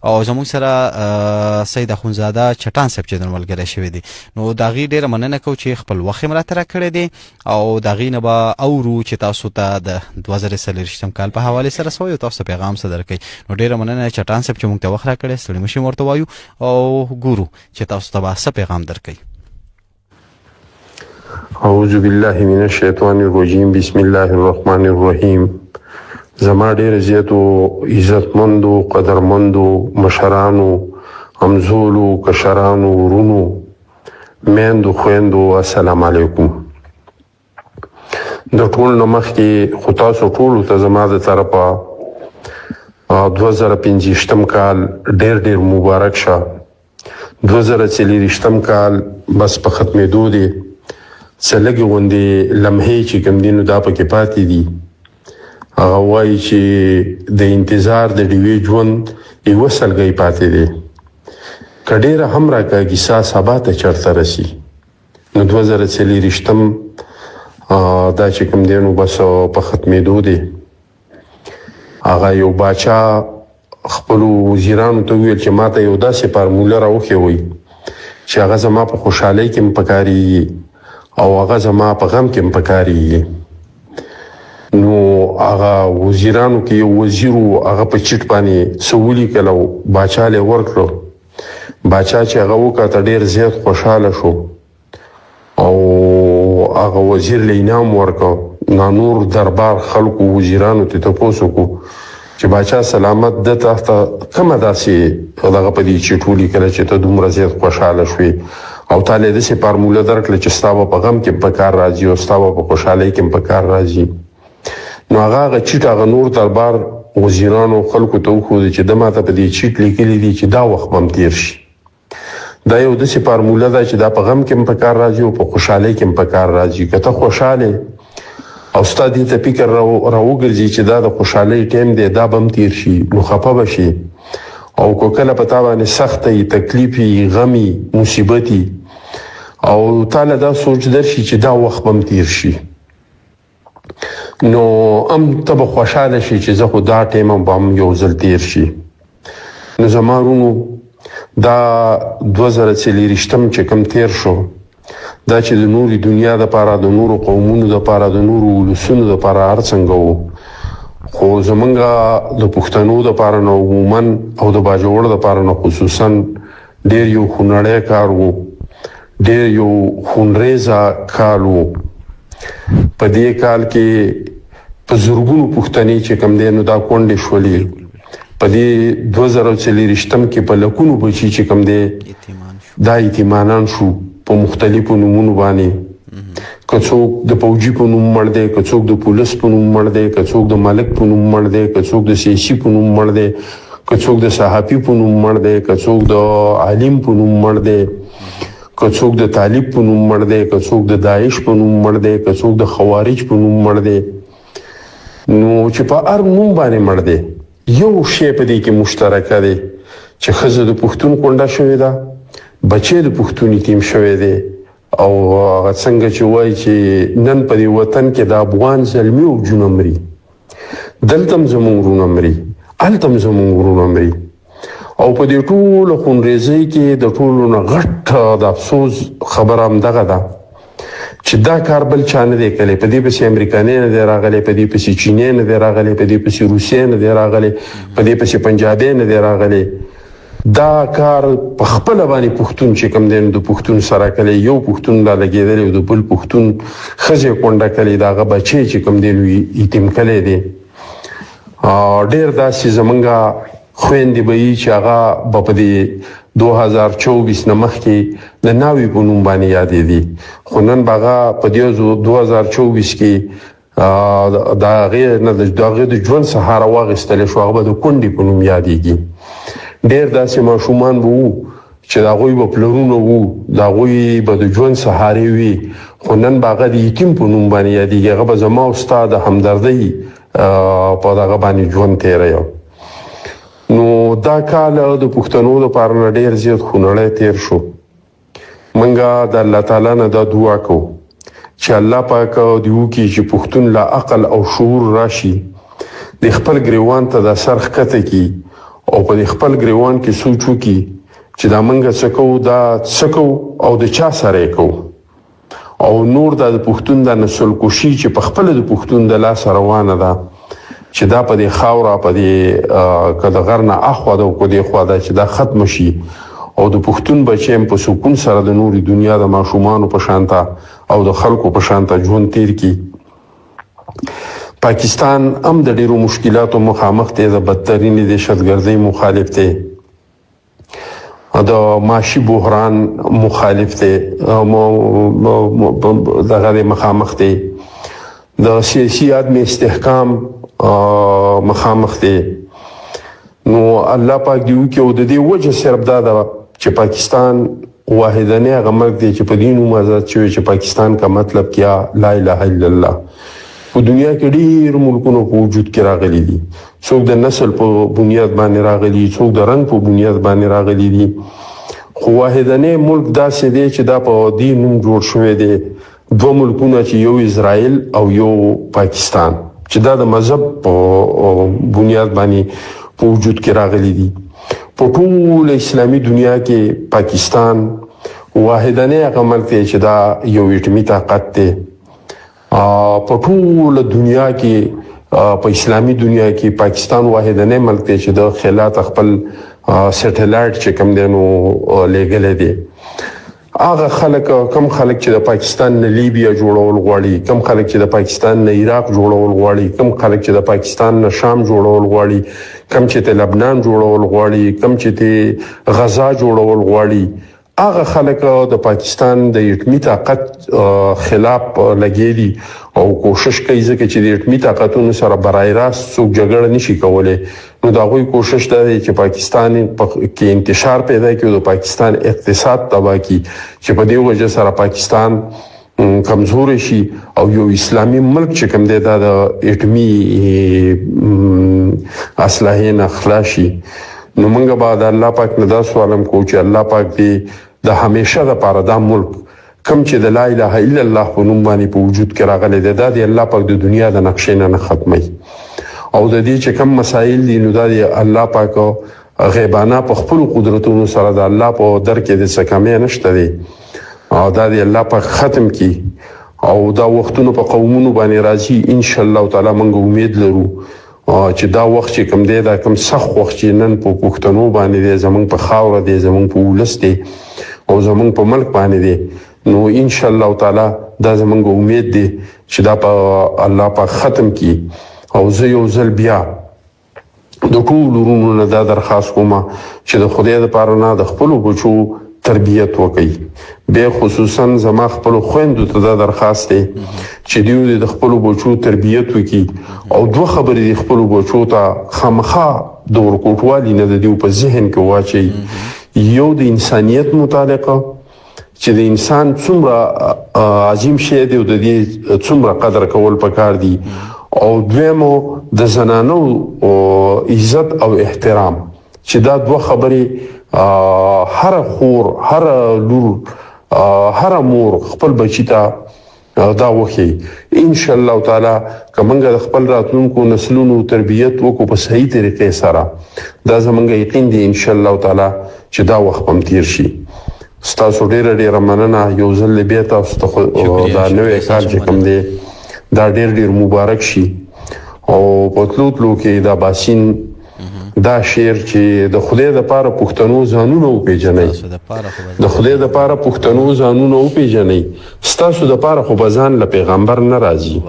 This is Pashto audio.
او زموږ سره سید اخونزاده چټان صاحب چې د ملګری شوی دی. نو د هغې ډېره مننه کوو چې خپل وخت یې راته راکړی دی او د هغې نه به اورو چې تاسو ته د 2024 کال په حوالې سره څه وایي او تاسو ته پیغام څه درکوي. نو ډېره مننه چټان صاحب چې موږ ته وخت راکړی، ستړي مه شئ ورته وایو او ګورو چې تاسو ته به څه پیغام درکوي. اعوذ بالله من الشیطان الرجیم، بسم الله الرحمن الرحیم. زما ډېر زیاتو عزتمندو قدرمندو مشرانو همزولو کشرانو ورونو میندو خویندو السلام علیکم. د ټول نه مخکې خو تاسو ټولو ته زما د طرفه 2025 کال ډېر مبارک شه. 2024 کال بس په ختمېدو دی. څه لږې غوندې لمحې چې کوم دي نو دا پکې پاتې دي. هغه وایي چې د انتظار د ډیوې ژوند یوه سلګۍ پاتې دی. که ډېره هم راکاږي سا سبا ته چېرته رسي. نو 2024 دا چې کوم دی نو بس په ختمېدو دی. هغه یو باچا خپلو وزیرانو ته وویل چې ما ته یو داسې فارموله راوښیوئ چې هغه زما په خوشحالۍ کې هم پکارېږي او هغه زما په غم کې هم پکارېږي. نو هغه وزیرانو کې یو وزیر و، هغه په چیټ باندې څه ولیکل او باچا له ورکړو. باچا چې هغه وکاته ډېر زیات خوشحاله شو او هغه وزیر له انعام ورکړ. نور دربار خلکو وزیرانو ته تپوس وکړو چې باچا سلامت ده ته کومه داسې دغه په دې چیټ ولیکله چې ته دومره زیات خوشحاله شوې او تا له داسې فارموله درکړله چې ستا به په غم کې په کار راځي او ستا به په خوشحالۍ کې په کار راځي. نو هغه چیټ هغه نور دربار وزیرانو خلکو ته وښودې چې ده ماته په دې چیټ لیکلي دي چې دا وخت به هم تېر شي. دا یو داسې فارموله ده چې دا په غم کې هم په کار راځي او په خوشحالۍ کې هم په کار راځي. که ته خوشحاله او ستا دې ته فکر راوګرځي چې دا د خوشحالۍ ټایم دی، دا به هم تېر شي، نو خفه به شي. او که کله په تا باندې سخته وي، تکلیف وي، غم وي، مصیبت وي او تاله دا سوچ درشي چې دا وخت به هم تېر شي، نو هم ته به خوشحاله شي چې زه خو دا ټایم به هم یو ځل تېر شي. نو زما وروڼو دا 2024 چې کوم تېر شو، دا چې د نورې دنیا دپاره، د نورو قومونو دپاره، د نورو ولسونو دپاره هر څنګه و، خو زمونږ د پښتنو دپاره نه عموما او د باجوړ دپاره نه خصوصا ډېر یو خونړی کار و، ډېر یو خونریزه کال و. په دې کال کې په زرګونو پښتنې چې کوم دی نو دا کونډې شولې. په دې 2024 کې په لکونو بچي چې کوم دی دا یتیمانان شو په مختلفو نومونو باندې. که څوک د فوجي په نوم مړ دی، که څوک د پولیس په نوم مړ دی، که څوک د ملک په نوم مړ دی، که څوک د سیاسي په نوم مړ دی، که څوک د صحافي په نوم مړ دی، که څوک د عالم په نوم مړ دی، که څوک د طالب په نوم مړ دی، که څوک د داعش په نوم مړ دی، که څوک د خوارج په نوم مړ دی. نو چې په هر نوم باندې مړ دی، یو شی په دې کې مشترکه دی چې ښځه د پښتون کونډه شوې ده، بچی د پښتون یتیم شوی دی او هغه څنګه چې وایي چې نن په دې وطن کې د افغان زلمي او جونه مري، دلته هم زموږ وروڼه مري، هلته هم زموږ وروڼه مري. او په دې ټوله خونریزۍ کې د ټولو نه غټ د افسوس خبره همدغه ده چې دا کار بل چا نه دی کړی. په دې پسې امریکانۍ نه دی راغلی، په دې پسې چینی نه دی راغلی، په دې پسې روسیې نه دی راغلی، په دې پسې پنجابی نه دی راغلی. دا کار په خپله باندې پښتون چې کوم دی نو د پښتون سره کړی، یو پښتون را لګېدلی او د بل پښتون ښځې کونډه کړې، د هغه بچی چې کوم دی نو یتیم کړی دی. ډېر داسې زمونږ خویندې به وي چې هغه به په دې 2024 نه مخکې د ناوې په نوم باندې یادېدي، خو نن به هغه په دې 2024 کې د هغې د ژوند سهاره واخیستلی شو، هغه به د کونډې په نوم یادېږي. ډېر داسې ماشومان به وو چې د هغوی به پلرونه وو، د هغوی به د ژوند سهارې وي، خو نن به هغه د یتیم په نوم باندې یادېږي. هغه به زما او ستا د همدردۍ په دغه باندې ژوند تېروي. نو دا کال د پښتنو دپاره نه ډېر زیات خونړی تېر شو. موږ د الله تعالی نه دا دعا کوو چې الله پاک دې وکړي چې پښتون له عقل او شعور راشي، د خپل ګریوان ته د سر ښکته کړي او په خپل ګریوان کې سوچ وکړي چې دا منګه څه کوو دا څه کوو او د چا سره یې کوو او نور د پښتون د نسل کوشي چې په خپل د پښتون د لاس روانه ده چې دا په دې خاوره په دې کده غرنه اخوا ده او کو دې خوا ده چې دا ختم شي او د پښتون بچیم په سکون سره د نوري دنیا د ماشومانو په شانته او د خلکو په شانته ژوند تیر کی. پاکستان هم د ډیرو مشکلاتو مخامخ دی، د بدترین دهشتګردۍ مخالف دی، د معاشي بحران مخالف دی، دغه مخامخ دی، د سیاسي عدم استحکام مخامخ دی. نو الله پاک دی وکي او د دې وجه صرف دا ده چې پاکستان واحدنه هغه ملک دی چې په دین او آزاد شوی چې پاکستان کا مطلب کیا لا اله الا الله. په دنیا کې ډیر ملکونو په وجود کې راغلي دي، څوک د نسل په بنیاد باندې راغلي، څوک د رنګ په بنیاد باندې راغلي دي، خو واحدنه ملک داسې دی چې دا په دین جوړ شوی دی. دوه ملکونه چې یو اسرائیل او یو پاکستان چې دا د مذهب په بنیاد باندې په وجود کې راغلي دي. په ټول اسلامي دنیا کې پاکستان واحدنه هغه ملک دی چې دا یو اټومي طاقت دی. په ټول دنیا کې په اسلامي دنیا کې پاکستان واحدنه ملک دی چې د خلات خپل سټلایټ چې کوم دی نو لګل دی. هغه خلک کم خلک چې د پاکستان نه لیبیا جوړول غواړي، کم خلک چې د پاکستان نه عراق جوړول غواړي، کم خلک چې د پاکستان نه شام جوړول غواړي، کم چې د لبنان جوړول غواړي، کم چې د غزا جوړول غواړي، هغه خلک د پاکستان د اټومي طاقت خلاف لګیدي او کوشش کوي ځکه چې د اټومي طاقتونو سره برای راست څوک جګړه نشي کولای. نو دا غوي کوشش ده چې پاکستان کې انتشار پیدا کړي او د پاکستان اقتصاد تباہ کړي چې په دې وجه سره پاکستان کمزور شي او یو اسلامي ملک چې کوم دی دا د اټومي اسلحې نه خلاص شي. نو موږ به د الله پاک نه دا سوالم کوو چې الله پاک دې د همیشه د پاره دا ملک کم چې د لا اله الا الله په نوم باندې په وجود کې راغلی دی دا د الله پاک د دنیا د نقشې نه ختمي او د دې چې کم مسائل دي نو دا د الله پاک غیبانه په خپل قدرتونو سره د الله په در کې د څه کمی نشته دی او دا د الله پاک ختم کی او دا وختونو په قومونو باندې راځي. ان شاء الله تعالی موږ امید لرو چې دا وخت چې کم دی دا کم سخت وخت چې نن په پښتنو باندې دی، زمونږ په خاوره دی، زمونږ په ولس دی او زمونږ په ملک باندې دی. نو ان شاء الله تعالی دا زمونږ امید دی چې دا په الله پاک ختم کی. او زه یو ځل بیا د ټول ورونو نه دا درخواست کوم چې د خدای لپاره نه د خپل بچو تربیت وکړي. به خصوصا زما خپل خويندو ته دا درخواست دی چې دوی د خپل بچو تربیت وکړي او دوه خبرې د خپل بچو ته خامخا د ورکوټوالي نه د دوی په ذهن کې واچي. یو د انسانيت متعلقه چې د انسان څومره عظیم شی دی او د دې څومره قدر کول پکار دی، او دویمو د زنانو عزت او احترام چې دا دوه خبرې هر خور، هر لور، هر مور خپل بچی ته دا وخی. ان شاء الله تعالی کومنګ د خپل راتلونکو نسلونو تربیت وکړو په صحیح طریقې سره دا زمونږ یقین دی ان شاء الله تعالی چې دا وخت هم تیر شي. ستاسو ډیره مننه. یو ځل بیا تاسو ته دا نوې کال چې کوم دی دا ډیر مبارک شي او په تلو کې دا باسین دا شعر چې د خدای د پاره پښتنو ځانونه وپیژنئ، د خدای د پاره پښتنو ځانونه وپیژنئ، ستاسو د پاره خو بزان له پیغمبر نه راځي.